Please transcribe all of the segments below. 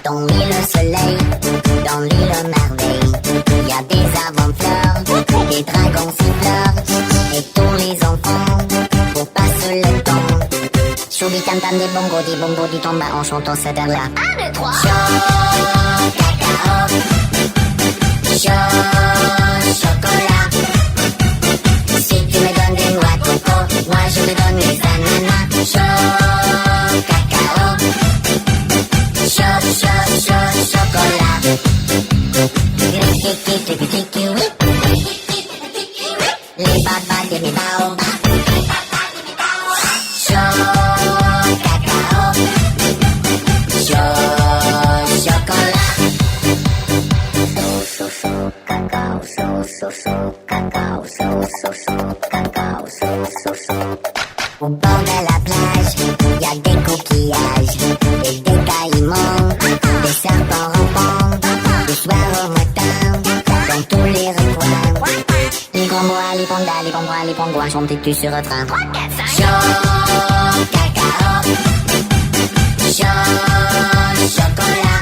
Dans l'île le soleil, dans l'île merveille, y a des avant-fleurs, des dragons siffleurs, et tous les enfants, pour passer le temps. Choubi tam tam des bongos du tomba en chantant cette air-là. 1, 2, 3. Chaud, cacao, chaud, chocolat. Si tu me donnes des noix de coco, moi je te donne des ananas. Chaud, cacao, chaud, chocolat. Les babas de mes baobabs. Chaud, cacao, chaud, chocolat. Chaud, cacao, chaud, cacao, chaud, cacao. Au bord de la plage, y a des coquillages et des caïmans, des serpents rampants, des soirs au matin, dans tous les recoins. Les grands bois, les pandas, les pingouins, chantent-tu sur refrain? 3, 4, 5. Chaud, cacao, chaud, chocolat.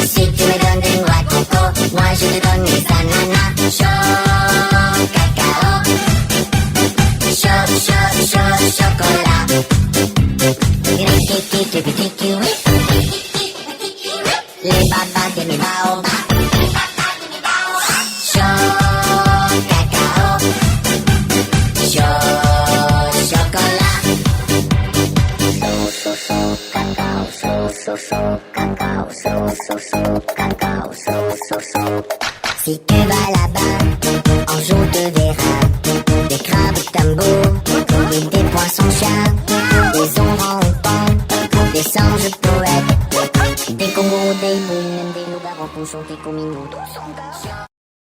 Si tu me donnes des noix de coco, moi je te donne des ananas. Chaud, cacao, chaud, chocolat. Les babas de mes baobabs. Chaud, cacao, chaud, chocolat. Chaud, cacao, chaud. Si tu vas là-bas, en jour te verras des crabes tambours, des poissons-chats, des orangs-outans, des singes poètes, des kangourous, des boules, même des loups-garous pour chanter comme nous.